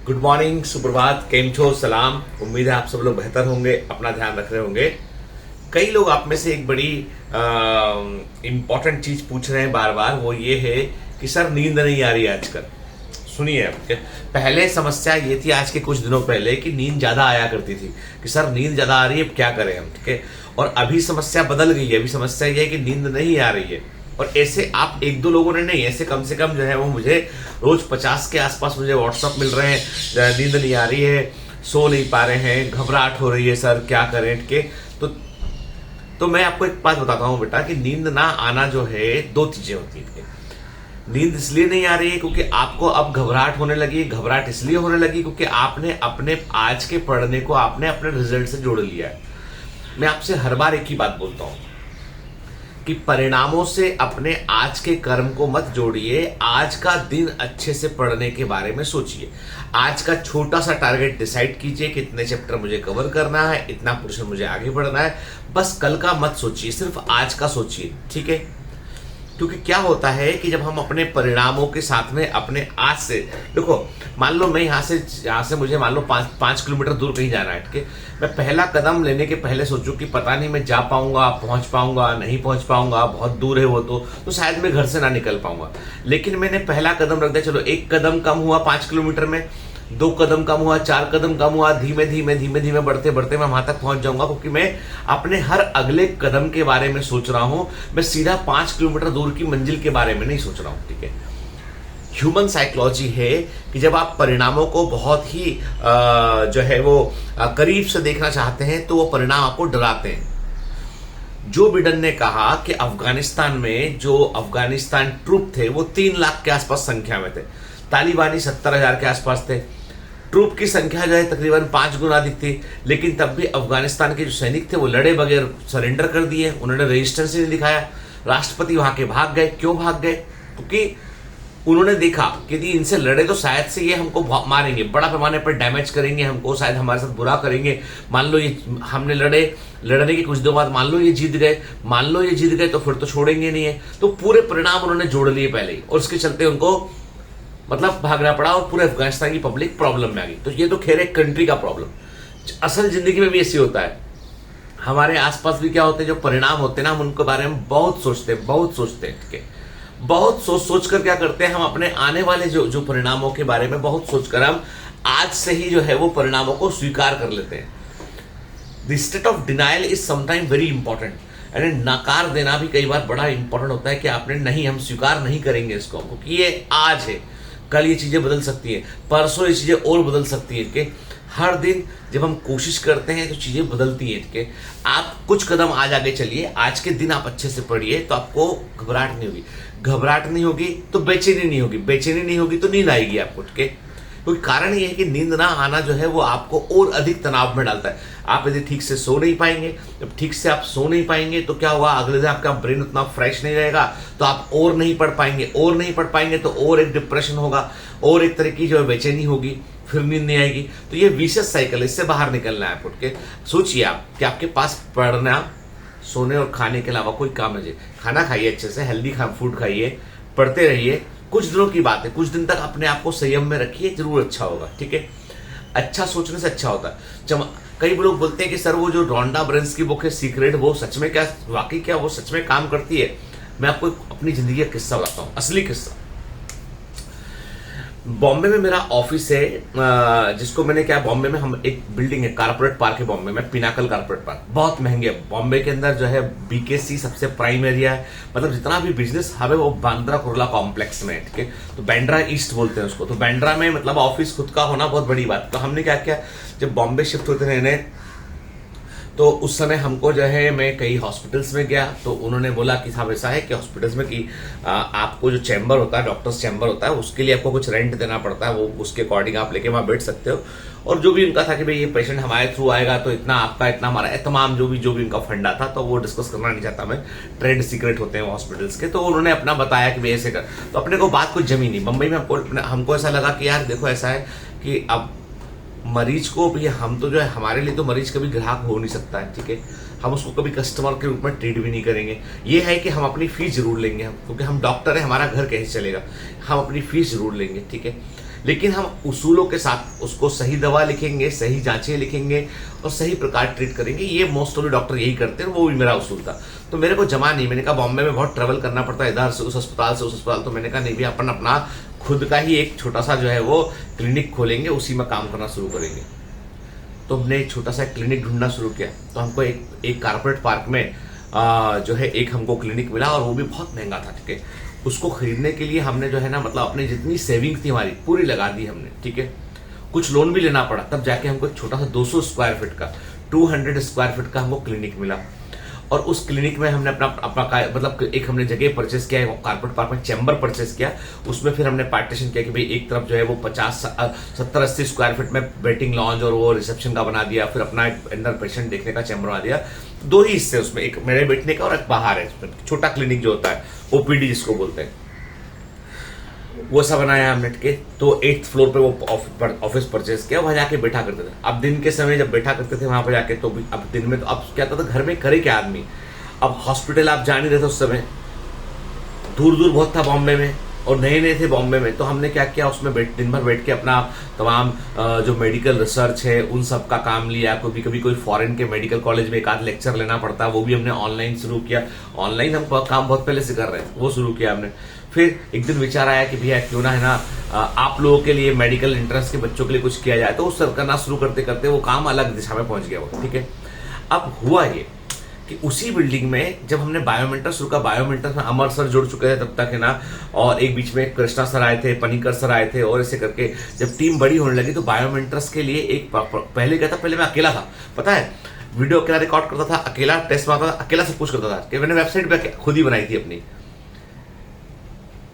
Good morning, सुप्रभात, केम छो, सलाम। उम्मीद है आप सब लोग बेहतर होंगे, अपना ध्यान रख रहे होंगे। कई लोग आप में से एक बड़ी इंपॉर्टेंट चीज पूछ रहे हैं बार बार, वो ये है कि सर नींद नहीं आ रही आजकल। सुनिए, पहले समस्या ये थी आज के कुछ दिनों पहले कि नींद ज्यादा आया करती थी कि सर नींद ज्यादा आ रही है, अब क्या करें हम, ठीक है। और अभी समस्या बदल गई है, अभी समस्या ये है कि नींद नहीं आ रही है। और ऐसे आप एक दो लोगों ने नहीं, ऐसे कम से कम जो है वो मुझे रोज 50 के आसपास मुझे व्हाट्सअप मिल रहे हैं, नींद नहीं आ रही है, सो नहीं पा रहे हैं, घबराहट हो रही है, सर क्या करें के। तो मैं आपको एक बात बताता हूँ बेटा कि नींद ना आना जो है दो चीजें होती है। नींद इसलिए नहीं आ रही है क्योंकि आपको अब घबराहट होने लगी। घबराहट इसलिए होने लगी क्योंकि आपने अपने आज के पढ़ने को आपने अपने रिजल्ट से जोड़ लिया है। मैं आपसे हर बार एक ही बात बोलता हूं कि परिणामों से अपने आज के कर्म को मत जोड़िए। आज का दिन अच्छे से पढ़ने के बारे में सोचिए। आज का छोटा सा टारगेट डिसाइड कीजिए कि इतने चैप्टर मुझे कवर करना है, इतना पोर्शन मुझे आगे बढ़ना है। बस कल का मत सोचिए, सिर्फ आज का सोचिए, ठीक है। क्योंकि क्या होता है कि जब हम अपने परिणामों के साथ में अपने आज से, देखो मान लो मैं यहाँ से मुझे मान लो 5 किलोमीटर दूर कहीं जाना है, ठीक है। मैं पहला कदम लेने के पहले सोचूं कि पता नहीं मैं जा पाऊंगा, पहुंच पाऊंगा, नहीं पहुंच पाऊंगा, बहुत दूर है वो तो शायद मैं घर से ना निकल पाऊंगा। लेकिन मैंने पहला कदम रख दिया, चलो एक कदम कम हुआ 5 किलोमीटर में, 2 कदम कम हुआ, 4 कदम कम हुआ, धीमे धीमे बढ़ते बढ़ते मैं वहां तक पहुंच जाऊंगा। क्योंकि मैं अपने हर अगले कदम के बारे में सोच रहा हूं, मैं सीधा 5 किलोमीटर दूर की मंजिल के बारे में नहीं सोच रहा हूं, ठीक है। ह्यूमन साइकोलॉजी है कि जब आप परिणामों को बहुत ही जो है वो करीब से देखना चाहते हैं तो वो परिणाम आपको डराते हैं। जो बिडेन ने कहा कि अफगानिस्तान में जो अफगानिस्तान ट्रूप थे वो 3 लाख के आसपास संख्या में थे, तालिबानी 70,000 के आसपास थे। ट्रूप की संख्या जो है तकरीबन 5 गुना अधिक थी, लेकिन तब भी अफगानिस्तान के जो सैनिक थे वो लड़े बगैर सरेंडर कर दिए, उन्होंने रेजिस्टेंस नहीं दिखाया। राष्ट्रपति वहां के भाग गए। क्यों भाग गए? क्योंकि उन्होंने देखा कि यदि इनसे लड़े तो शायद से ये हमको मारेंगे, बड़ा पैमाने पर डैमेज करेंगे हमको, शायद हमारे साथ बुरा करेंगे। मान लो ये हमने लड़ने के कुछ दिनों बाद मान लो ये जीत गए तो फिर तो छोड़ेंगे नहीं है। तो पूरे परिणाम उन्होंने जोड़ लिए पहले ही, और उसके चलते उनको मतलब भागना पड़ा और पूरे अफगानिस्तान की पब्लिक प्रॉब्लम में आ गई। तो ये तो खैर एक कंट्री का प्रॉब्लम, असल जिंदगी में भी ऐसे होता है। हमारे आसपास भी क्या होते हैं, जो परिणाम होते हैं ना, हम उनके बारे में बहुत सोचते हैं, ठीक है। बहुत सोच कर क्या करते हैं हम, अपने आने वाले जो परिणामों के बारे में बहुत सोचकर हम आज से ही जो है वो परिणामों को स्वीकार कर लेते हैं। The state of denial is sometime very important. यानी नकार देना भी कई बार बड़ा इंपॉर्टेंट होता है कि आपने नहीं, हम स्वीकार नहीं करेंगे इसको, क्योंकि ये आज है, कल ये चीजें बदल सकती है, परसों ये चीजें और बदल सकती है, ठीक है। हर दिन जब हम कोशिश करते हैं तो चीजें बदलती हैं, ठीक है। आप कुछ कदम आज आगे चलिए, आज के दिन आप अच्छे से पढ़िए तो आपको घबराहट नहीं होगी तो बेचैनी नहीं होगी तो नींद आएगी आपको, ठीक है। क्योंकि कारण ये है कि नींद ना आना जो है वो आपको और अधिक तनाव में डालता है। आप यदि ठीक से सो नहीं पाएंगे, जब ठीक से आप सो नहीं पाएंगे तो क्या होगा, अगले दिन आपका ब्रेन उतना फ्रेश नहीं रहेगा, तो आप और नहीं पढ़ पाएंगे तो और एक डिप्रेशन होगा, और एक तरह की जो है बेचैनी होगी, फिर नींद नहीं आएगी। तो ये विशेष साइकिल, इससे बाहर निकलना है। उठ के सोचिए आप कि आपके पास पढ़ना, सोने और खाने के अलावा कोई काम नहीं है। खाना खाइए, अच्छे से हेल्दी फूड खाइए, पढ़ते रहिए। कुछ दिनों की बात है, कुछ दिन तक अपने आप को संयम में रखिए, जरूर अच्छा होगा, ठीक है। अच्छा सोचने से अच्छा होता है। कई लोग बोलते हैं कि सर वो जो रोंडा ब्रेन्स की बुक है सीक्रेट, वो सच में क्या, वाकई क्या वो सच में काम करती है? मैं आपको अपनी जिंदगी का किस्सा बताता हूँ, असली किस्सा। बॉम्बे में मेरा ऑफिस है, जिसको मैंने क्या, बॉम्बे में हम एक बिल्डिंग है, कारपोरेट पार्क है बॉम्बे में, पिनाकल कारपोरेट पार्क, बहुत महंगे है। बॉम्बे के अंदर जो है बीकेसी सबसे प्राइम एरिया है, मतलब जितना भी बिजनेस हब है वो बांद्रा कुर्ला कॉम्प्लेक्स में है, ठीक है। तो बांद्रा ईस्ट बोलते हैं उसको। तो बांद्रा में मतलब ऑफिस खुद का होना बहुत बड़ी बात। तो हमने क्या किया, जब बॉम्बे शिफ्ट होते रहने, तो उस समय हमको जो है, मैं कई हॉस्पिटल्स में गया, तो उन्होंने बोला कि साहब ऐसा है कि हॉस्पिटल्स में कि आपको जो चैम्बर होता है, डॉक्टर्स चैम्बर होता है, उसके लिए आपको कुछ रेंट देना पड़ता है, वो उसके अकॉर्डिंग आप लेके वहां बैठ सकते हो। और जो भी उनका था कि भाई ये पेशेंट हमारे थ्रू आएगा तो इतना आपका, इतना हमारा, तमाम जो भी उनका फंडा था, तो वो डिस्कस करना नहीं चाहता मैं, ट्रेड सीक्रेट होते हैं हॉस्पिटल्स के। तो उन्होंने अपना बताया कि भाई ऐसे कर, तो अपने को बात कुछ जमी नहीं। मुंबई में हमको ऐसा लगा कि यार देखो ऐसा है कि अब मरीज को भी, हम तो जो है, हमारे लिए तो मरीज कभी ग्राहक हो नहीं सकता है, ठीक है। हम उसको कभी कस्टमर के रूप में ट्रीट भी नहीं करेंगे। ये है कि हम अपनी फीस जरूर लेंगे, क्योंकि हम डॉक्टर है, हमारा घर कैसे चलेगा, हम अपनी फीस जरूर लेंगे, ठीक है। लेकिन हम उसूलों के साथ उसको सही दवा लिखेंगे, सही जांचें लिखेंगे और सही प्रकार ट्रीट करेंगे। ये मोस्ट ऑफ डॉक्टर यही करते हैं, वो भी मेरा उसूल था। तो मेरे को जमा नहीं, मैंने कहा बॉम्बे में बहुत ट्रेवल करना पड़ता है, इधर से उस अस्पताल से उस अस्पताल, तो मैंने कहा नहीं भी अपन अपना खुद का ही एक छोटा सा जो है वो क्लिनिक खोलेंगे, उसी में काम करना शुरू करेंगे। तो हमने एक छोटा सा क्लिनिक ढूंढना शुरू किया। तो हमको एक कारपोरेट पार्क में जो है एक हमको क्लिनिक मिला, और वो भी बहुत महंगा था, ठीक है। उसको खरीदने के लिए हमने जो है ना मतलब अपनी जितनी सेविंग थी हमारी पूरी लगा दी हमने, ठीक है। कुछ लोन भी लेना पड़ा, तब जाके हमको एक छोटा सा 200 स्क्वायर फीट का 200 स्क्वायर फीट का हमको क्लिनिक मिला। और उस क्लिनिक में हमने अपना मतलब एक हमने जगह परचेस किया, कारपोरेट पार्क में चैम्बर परचेस किया। उसमें फिर हमने पार्टीशन किया कि भाई एक तरफ जो है वो 50-70-80 स्क्वायर फीट में वेटिंग लॉन्ज और वो रिसेप्शन का बना दिया, फिर अपना एक अंदर पेशेंट देखने का चैम्बर बना दिया। 2 ही हिस्से उसमें, एक मेरे बैठने का और एक बाहर है, छोटा क्लिनिक जो होता है ओपीडी जिसको बोलते हैं, वो सब बनाया हमने, ठीक है। तो 8th फ्लोर पे वो ऑफिस परचेस किया, वहां जाके बैठा करते थे। अब दिन के समय जब बैठा करते थे वहां पर जाके, तो अब दिन में तो अब क्या था, घर में करे क्या आदमी। अब हॉस्पिटल आप जान ही रहे थे उस समय, दूर दूर बहुत था बॉम्बे में, और नए नए थे बॉम्बे में। तो हमने क्या किया, उसमें दिन भर बैठ के अपना तमाम जो मेडिकल रिसर्च है उन सब का काम लिया। कभी कभी कोई फॉरेन के मेडिकल कॉलेज में एक आध लेक्चर लेना पड़ता, वो भी हमने ऑनलाइन शुरू किया। ऑनलाइन हम काम बहुत पहले से कर रहे हैं, वो शुरू किया हमने। फिर एक दिन विचार आया कि भैया क्यों ना है ना आप लोगों के लिए मेडिकल एंट्रेंस के बच्चों के लिए कुछ किया जाए। तो उस करना शुरू करते करते वो काम अलग दिशा में पहुंच गया वो, ठीक है। अब हुआ ये कि उसी बिल्डिंग में जब हमने बायोमेंटर शुरू किया, बायोमेंटर में अमर सर जुड़ चुके थे तब तक है ना, और एक बीच में कृष्णा सर आए थे, पनीकर सर आए थे, और ऐसे करके जब टीम बड़ी होने लगी तो बायोमेंटर्स के लिए एक पहले क्या था, पहले मैं अकेला था, पता है, वीडियो अकेला रिकॉर्ड करता था, अकेला टेस्ट मारता था, अकेला सब कुछ करता था, कि मैंने वेबसाइट पे खुद ही बनाई थी अपनी।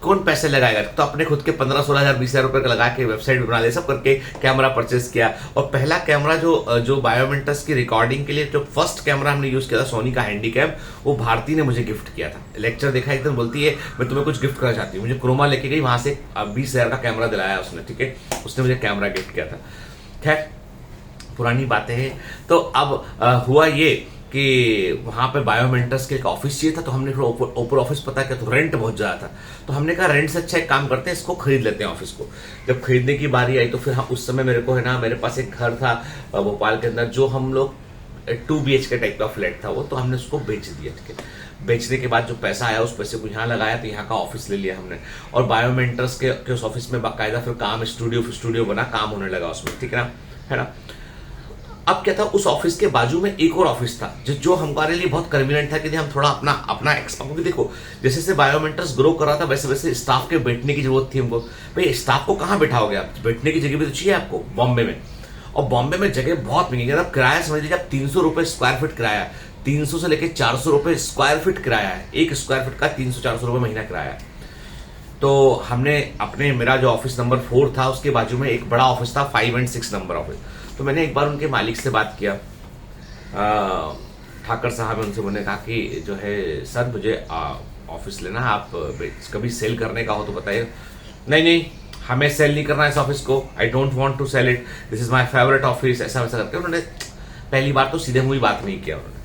कौन पैसे लगाएगा, तो अपने खुद के 15-16 हजार 20 हजार रुपए का लगा के वेबसाइट बना ले, सब करके कैमरा परचेस किया। और पहला कैमरा जो बायोमेंटर्स की रिकॉर्डिंग के लिए जो फर्स्ट कैमरा हमने यूज किया था, सोनी का हैंडीकैम, वो भारती ने मुझे गिफ्ट किया था। लेक्चर देखा एक दिन, बोलती है मैं तुम्हें कुछ गिफ्ट करना चाहती हूँ, मुझे क्रोमा लेके गई, वहां से 20 हजार का कैमरा दिलाया उसने, ठीक है। उसने मुझे कैमरा गिफ्ट किया था। खैर पुरानी बातें हैं। तो अब हुआ ये कि वहां पे बायोमेंटर्स के एक ऑफिस चाहिए था, तो हमने फिर ऊपर ऑफिस पता किया तो रेंट बहुत ज्यादा था। तो हमने कहा रेंट से अच्छा एक काम करते हैं, इसको खरीद लेते हैं ऑफिस को। जब खरीदने की बारी आई तो फिर उस समय मेरे को है ना, मेरे पास एक घर था भोपाल के अंदर, जो हम लोग 2 BHK टाइप का फ्लैट था वो, तो हमने उसको बेच दिया, ठीक है। बेचने के बाद जो पैसा आया उस पैसे को यहाँ लगाया, तो यहाँ का ऑफिस ले लिया हमने, और बायोमेंटर्स के उस ऑफिस में बाकायदा फिर काम स्टूडियो बना, काम होने लगा उसमें, ठीक है ना। अब क्या था, उस ऑफिस के बाजू में एक और ऑफिस था जो हमारे लिए बहुत कन्वीनियंट था कि हम थोड़ा अपना क्योंकि देखो जैसे जैसे बायोमेंटर्स ग्रो कर रहा था वैसे वैसे स्टाफ के बैठने की जरूरत थी हमको। भाई स्टाफ को कहाँ बैठाओगे आप, बैठने की जगह भी तो चाहिए आपको बॉम्बे में, और बॉम्बे में जगह बहुत महंगी है। किराया समझ लीजिए आप 300 रुपए स्क्वायर फीट किराया, 300 से लेकर 400 रुपए स्क्वायर फीट किराया है, एक स्क्वायर फीट का 300-400 रुपए महीना किराया है। तो हमने मेरा जो ऑफिस नंबर 4 था उसके बाजू में एक बड़ा ऑफिस था, 5 और 6 नंबर ऑफिस। तो मैंने एक बार उनके मालिक से बात किया, ठाकर साहब है, उनसे मैंने कहा कि जो है सर मुझे ऑफिस लेना है, आप कभी सेल करने का हो तो बताइए। नहीं हमें सेल नहीं करना है इस ऑफिस को, I don't want to sell it, this is my favourite office, ऐसा वैसा करके उन्होंने पहली बार तो सीधे मुंह बात नहीं किया उन्होंने।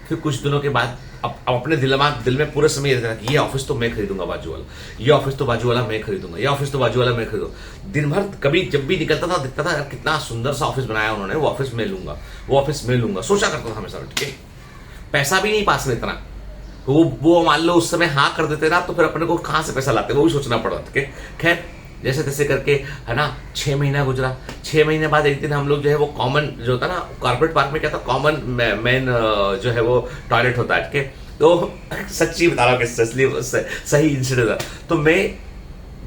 फिर कुछ दिनों के बाद अब अपने दिल में पूरे समय रहता था कि ये ऑफिस तो मैं खरीदूंगा बाजू वाला, ये ऑफिस तो बाजू वाला मैं खरीदूंगा, ये ऑफिस तो बाजू वाला मैं खरीदूंगा। दिन भर कभी जब भी निकलता था दिखता था कितना सुंदर सा ऑफिस बनाया उन्होंने, वो ऑफिस में लूंगा, वो ऑफिस में लूंगा, सोचा करता था हमेशा, ठीक है। पैसा भी नहीं पास में इतना, वो मान लो उस समय हाँ कर देते ना, तो फिर अपने को कहाँ से पैसा लाते वो भी सोचना पड़ा, ठीक है। खैर जैसे तैसे करके है ना 6 महीना गुजरा। 6 महीने बाद एक दिन हम लोग जो है वो कॉमन जो होता ना कारपोरेट पार्क में क्या था, कॉमन मेन जो है वो टॉयलेट होता है, ठीक है। तो सच्ची बता रहा हूँ कि सही इंसिडेंट था। तो मैं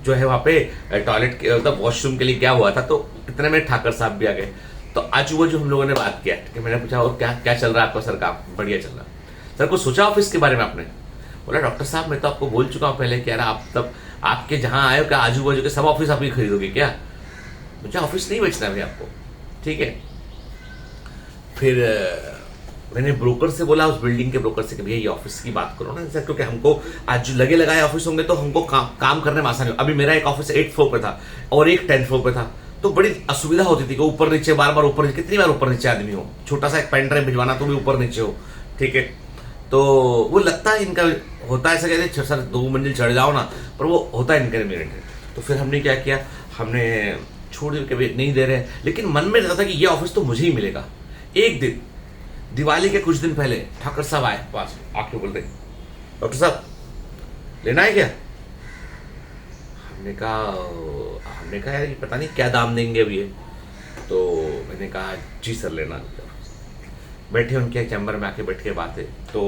जो है वहां पे टॉयलेट मतलब वॉशरूम के लिए क्या हुआ था, तो इतने में ठाकर साहब भी आ गए। तो आजू बाजू हम लोगों ने बात किया, ठीक है। मैंने पूछा और क्या चल रहा है आपका सर, काम बढ़िया चल रहा है सर, कुछ सोचा ऑफिस के बारे में आपने? बोला डॉक्टर साहब मैं तो आपको बोल चुका हूँ पहले, कह रहा आप तब आपके जहां आए हो क्या आजू बाजू के सब ऑफिस आप ही खरीदोगे क्या? मुझे ऑफिस नहीं बेचना है आपको, ठीक है। फिर मैंने ब्रोकर से बोला, उस बिल्डिंग के ब्रोकर से कि भैया ये ऑफिस की बात करो ना सर, क्योंकि हमको आज लगे लगाए ऑफिस होंगे तो हमको काम करने में आसानी हो। अभी मेरा एक ऑफिस 8th फ्लोर पे था और एक 10th फ्लोर पे था, तो बड़ी असुविधा होती थी कि ऊपर नीचे बार ऊपर नीचे, कितनी बार ऊपर नीचे आदमी हो, छोटा सा एक पेन ड्राइव भिजवाना तो भी ऊपर नीचे हो, ठीक है। तो वो लगता है इनका होता है ऐसा, कहते सर 2 मंजिल चढ़ जाओ ना, पर वो होता है इनकन्वीनियंट है। तो फिर हमने क्या किया, हमने छोड़ के भी नहीं दे रहे हैं, लेकिन मन में रहता था कि ये ऑफिस तो मुझे ही मिलेगा। एक दिन दिवाली के कुछ दिन पहले ठाकर साहब आए पास, आके बोल रहे डॉक्टर साहब लेना है क्या? हमने कहा यार ये पता नहीं क्या दाम देंगे अभी ये। तो मैंने कहा जी सर लेना। बैठे उनके चैम्बर में आके बैठ के बातें, तो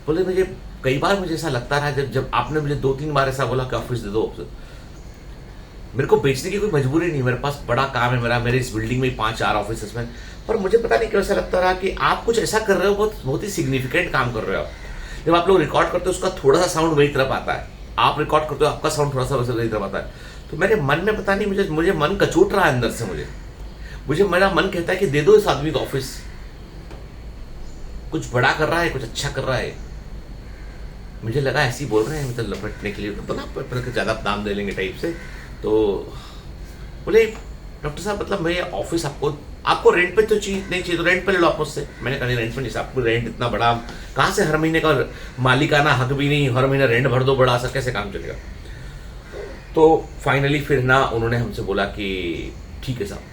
बोले मुझे कई बार मुझे ऐसा लगता रहा जब आपने मुझे 2-3 बार ऐसा बोला कि ऑफिस दे दो। मेरे को बेचने की कोई मजबूरी नहीं, मेरे पास बड़ा काम है मेरे इस बिल्डिंग में 5-4 ऑफिस में, पर मुझे पता नहीं क्यों ऐसा लगता रहा कि आप कुछ ऐसा कर रहे हो, बहुत ही सिग्निफिकेंट काम कर रहे हो। जब आप लोग रिकॉर्ड करते हो उसका थोड़ा सा साउंड वही तरफ आता है, आप रिकॉर्ड करते हो आपका साउंड थोड़ा सा वही तरफ आता है। तो मेरे मन में पता नहीं मुझे मन कचोट रहा है अंदर से, मुझे मेरा मन कहता है कि दे दो इस आदमी को ऑफिस, कुछ बड़ा कर रहा है, कुछ अच्छा कर रहा है। मुझे लगा ऐसे ही बोल रहे हैं मतलब लपटने के लिए, तो ना ज्यादा दाम दे लेंगे टाइप से। तो बोले डॉक्टर साहब मतलब मैं ऑफिस आपको रेंट पे तो नहीं चाहिए, तो रेंट पे ले लो आप मुझसे। मैंने कहा नहीं रेंट पे नहीं, आपको रेंट इतना बड़ा कहाँ से, हर महीने का मालिकाना हक भी नहीं, हर महीने रेंट भर दो बड़ा सा, कैसे काम चलेगा। तो फाइनली फिर ना उन्होंने हमसे बोला कि ठीक है साहब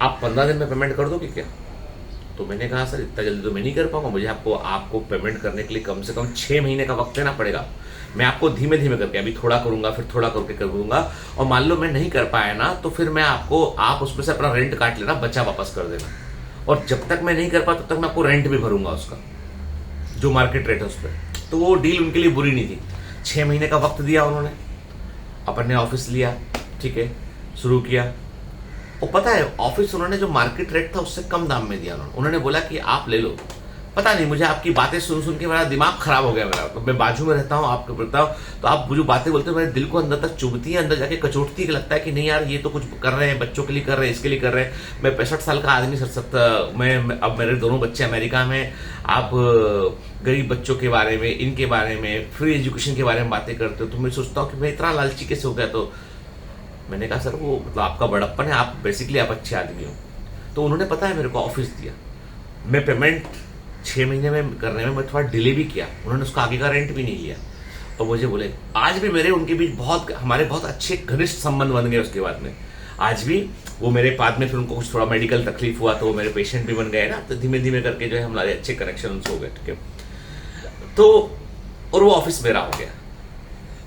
आप 15 दिन में पेमेंट कर दोगे क्या? तो मैंने कहा सर इतना जल्दी तो मैं नहीं कर पाऊंगा, मुझे आपको पेमेंट करने के लिए कम से कम 6 महीने का वक्त देना पड़ेगा। मैं आपको धीमे धीमे करके अभी थोड़ा करूंगा, फिर थोड़ा करके करूंगा, और मान लो मैं नहीं कर पाया ना तो फिर मैं आप उसमें से अपना रेंट काट लेना, बचा वापस कर देना, और जब तक मैं नहीं कर पाया तब तक मैं आपको रेंट भी भरूंगा उसका जो मार्केट रेट है उस पर। तो वो डील उनके लिए बुरी नहीं थी। 6 महीने का वक्त दिया उन्होंने, अपने ऑफिस लिया, ठीक है, शुरू किया। और पता है ऑफिस उन्होंने जो मार्केट रेट था उससे कम दाम में दिया उन्होंने बोला कि आप ले लो। पता नहीं मुझे आपकी बातें सुन के मेरा दिमाग खराब हो गया मेरा। तो मैं बाजू में रहता हूँ, आपको बोलता हूँ, तो आप जो बातें बोलते हो मेरे दिल को अंदर तक चुभती है, अंदर जाके कचोटती है, लगता है कि नहीं यार ये तो कुछ कर रहे हैं, बच्चों के लिए कर रहे हैं, इसके लिए कर रहे हैं। मैं 65 साल का आदमी, मैं अब मेरे दोनों बच्चे अमेरिका में, आप गरीब बच्चों के बारे में, इनके बारे में, फ्री एजुकेशन के बारे में बातें करते हो। तो मैं सोचता हूँ कि मैं इतना लालची कैसे हो गया। तो मैंने कहा सर वो मतलब आपका बड़प्पन है, आप बेसिकली आप अच्छे आदमी हो। तो उन्होंने पता है मेरे को ऑफिस दिया, मैं पेमेंट 6 महीने में करने में मैं थोड़ा डिले भी किया, उन्होंने उसका आगे का रेंट भी नहीं लिया। और मुझे बोले आज भी मेरे उनके बीच हमारे बहुत अच्छे घनिष्ठ संबंध बन गए। उसके बाद में आज भी वो मेरे बाद में, फिर उनको कुछ थोड़ा मेडिकल तकलीफ हुआ तो वो मेरे पेशेंट भी बन गए ना, तो धीमे धीमे करके जो है हमारे अच्छे कनेक्शन उनसे हो गए, ठीक है। तो और वो ऑफिस मेरा हो गया।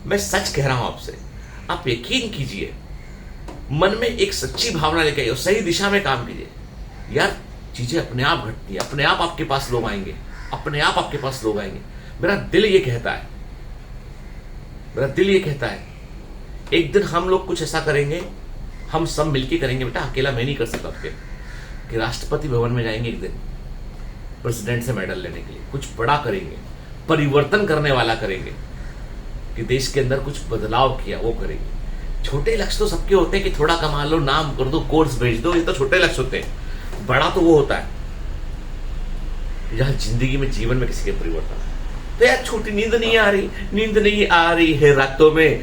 मैं सच कह रहा हूं आपसे, आप यकीन कीजिए, मन में एक सच्ची भावना लेके आइए, सही दिशा में काम कीजिए, यार चीजें अपने आप घटती है, अपने आप आपके पास लोग आएंगे, अपने आप आपके पास लोग आएंगे। मेरा दिल ये कहता है एक दिन हम लोग कुछ ऐसा करेंगे, हम सब मिलके करेंगे बेटा, अकेला मैं नहीं कर सकता आपके, कि राष्ट्रपति भवन में जाएंगे एक दिन प्रेसिडेंट से मेडल लेने के लिए, कुछ बड़ा करेंगे, परिवर्तन करने वाला करेंगे, कि देश के अंदर कुछ बदलाव किया वो करेंगे। छोटे लक्ष्य तो सबके होते हैं कि थोड़ा कमा लो, नाम कर दो, कोर्स भेज दो, ये तो छोटे लक्ष्य होते हैं। बड़ा तो वो होता है जहां जिंदगी में, जीवन में किसी के परिवर्तन। तो यार छोटी नींद नहीं आ रही है रातों में,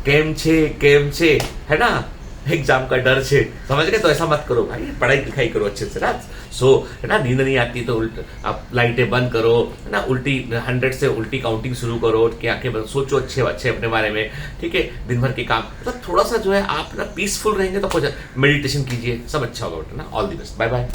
केम छे है ना, एग्जाम का डर छे, समझ गए। तो ऐसा मत करो भाई, पढ़ाई लिखाई करो अच्छे से ना, है ना, नींद नहीं आती तो आप लाइटें बंद करो, है ना, 100 से उल्टी काउंटिंग शुरू करो, कि आंखें बंद, सोचो अच्छे अपने बारे में, ठीक है, दिन भर के काम, मतलब थोड़ा सा जो है आप ना पीसफुल रहेंगे तो मेडिटेशन कीजिए, सब अच्छा होगा ना। All the best, bye bye.